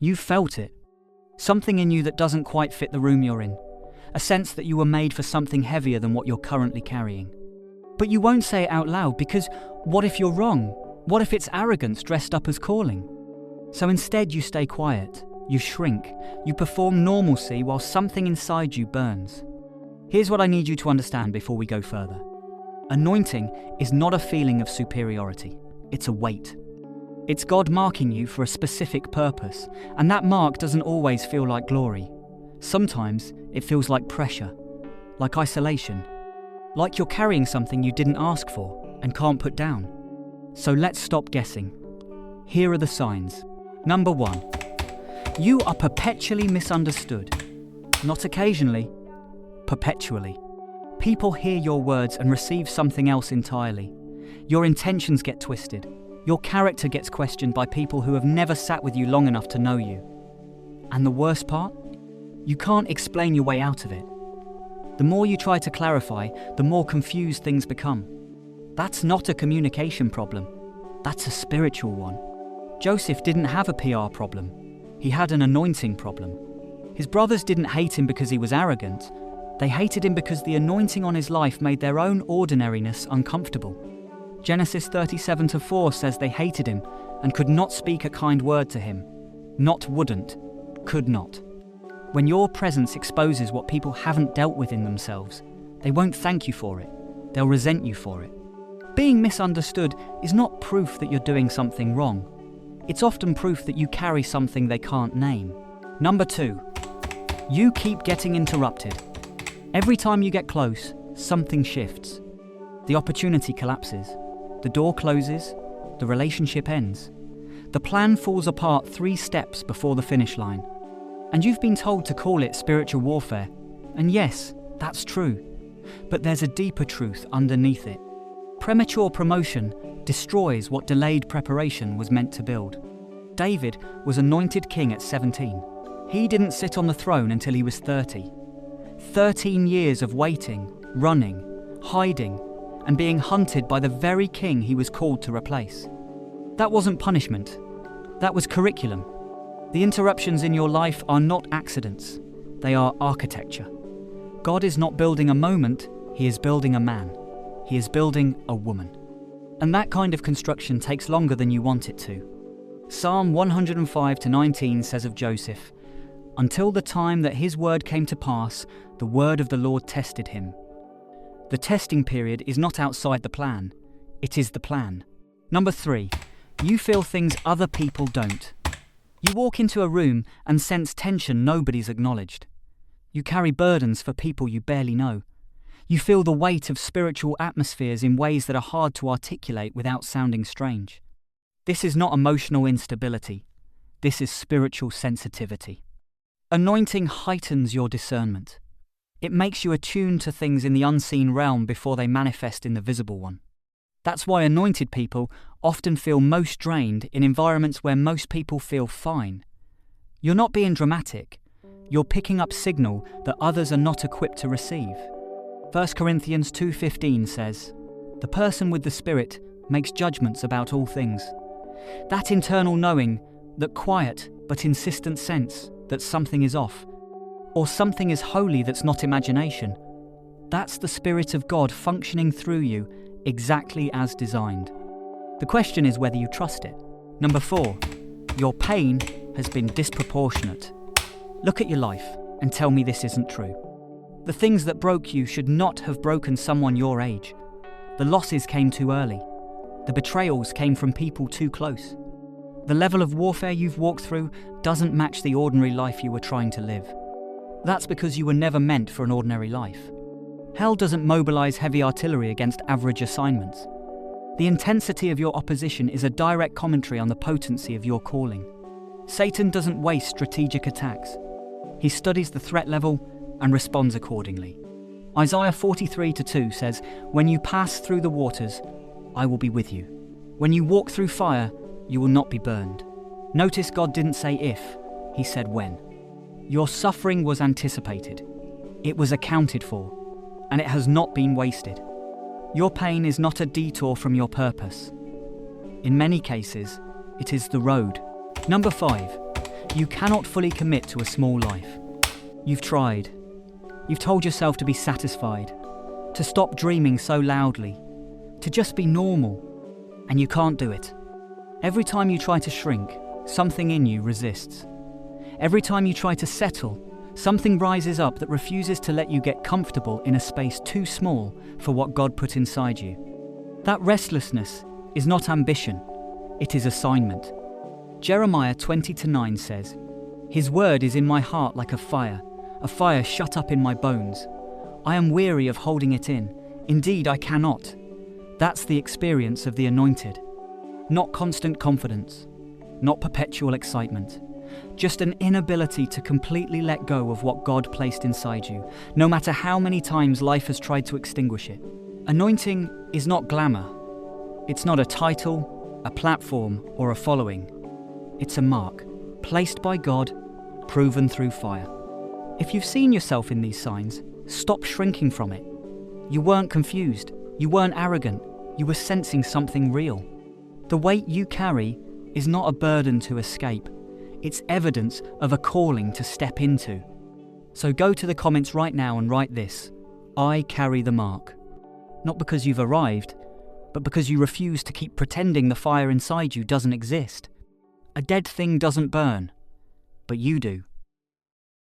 You've felt it. Something in you that doesn't quite fit the room you're in. A sense that you were made for something heavier than what you're currently carrying. But you won't say it out loud because what if you're wrong? What if it's arrogance dressed up as calling? So instead you stay quiet, you shrink, you perform normalcy while something inside you burns. Here's what I need you to understand before we go further. Anointing is not a feeling of superiority, it's a weight. It's God marking you for a specific purpose, and that mark doesn't always feel like glory. Sometimes it feels like pressure, like isolation, like you're carrying something you didn't ask for and can't put down. So let's stop guessing. Here are the signs. Number 1. You are perpetually misunderstood. Not occasionally, perpetually. People hear your words and receive something else entirely. Your intentions get twisted. Your character gets questioned by people who have never sat with you long enough to know you. And the worst part? You can't explain your way out of it. The more you try to clarify, the more confused things become. That's not a communication problem. That's a spiritual one. Joseph didn't have a PR problem. He had an anointing problem. His brothers didn't hate him because he was arrogant. They hated him because the anointing on his life made their own ordinariness uncomfortable. Genesis 37-4 says they hated him and could not speak a kind word to him. Not wouldn't, could not. When your presence exposes what people haven't dealt with in themselves, they won't thank you for it. They'll resent you for it. Being misunderstood is not proof that you're doing something wrong. It's often proof that you carry something they can't name. Number 2, you keep getting interrupted. Every time you get close, something shifts. The opportunity collapses. The door closes. The relationship ends. The plan falls apart 3 steps before the finish line. And you've been told to call it spiritual warfare. And yes, that's true. But there's a deeper truth underneath it. Premature promotion destroys what delayed preparation was meant to build. David was anointed king at 17. He didn't sit on the throne until he was 30. 13 years of waiting, running, hiding, and being hunted by the very king he was called to replace. That wasn't punishment. That was curriculum. The interruptions in your life are not accidents. They are architecture. God is not building a moment, He is building a man. He is building a woman. And that kind of construction takes longer than you want it to. Psalm 105-19 says of Joseph, "Until the time that his word came to pass, the word of the Lord tested him." The testing period is not outside the plan. It is the plan. Number 3, you feel things other people don't. You walk into a room and sense tension nobody's acknowledged. You carry burdens for people you barely know. You feel the weight of spiritual atmospheres in ways that are hard to articulate without sounding strange. This is not emotional instability. This is spiritual sensitivity. Anointing heightens your discernment. It makes you attuned to things in the unseen realm before they manifest in the visible one. That's why anointed people often feel most drained in environments where most people feel fine. You're not being dramatic. You're picking up signal that others are not equipped to receive. 1 Corinthians 2:15 says, "The person with the Spirit makes judgments about all things." That internal knowing, that quiet but insistent sense that something is off, or something is holy that's not imagination, that's the Spirit of God functioning through you exactly as designed. The question is whether you trust it. Number 4, your pain has been disproportionate. Look at your life and tell me this isn't true. The things that broke you should not have broken someone your age. The losses came too early. The betrayals came from people too close. The level of warfare you've walked through doesn't match the ordinary life you were trying to live. That's because you were never meant for an ordinary life. Hell doesn't mobilize heavy artillery against average assignments. The intensity of your opposition is a direct commentary on the potency of your calling. Satan doesn't waste strategic attacks. He studies the threat level and responds accordingly. Isaiah 43:2 says, "When you pass through the waters, I will be with you. When you walk through fire, you will not be burned." Notice God didn't say if, He said when. Your suffering was anticipated. It was accounted for, and it has not been wasted. Your pain is not a detour from your purpose. In many cases, it is the road. Number 5, You cannot fully commit to a small life. You've tried. You've told yourself to be satisfied, to stop dreaming so loudly, to just be normal, and you can't do it. Every time you try to shrink, something in you resists. Every time you try to settle, something rises up that refuses to let you get comfortable in a space too small for what God put inside you. That restlessness is not ambition, it is assignment. Jeremiah 20:9 says, "His word is in my heart like a fire shut up in my bones. I am weary of holding it in. Indeed, I cannot." That's the experience of the anointed. Not constant confidence, not perpetual excitement, just an inability to completely let go of what God placed inside you, no matter how many times life has tried to extinguish it. Anointing is not glamour. It's not a title, a platform, or a following. It's a mark, placed by God, proven through fire. If you've seen yourself in these signs, stop shrinking from it. You weren't confused. You weren't arrogant. You were sensing something real. The weight you carry is not a burden to escape. It's evidence of a calling to step into. So go to the comments right now and write this: I carry the mark. Not because you've arrived, but because you refuse to keep pretending the fire inside you doesn't exist. A dead thing doesn't burn, but you do.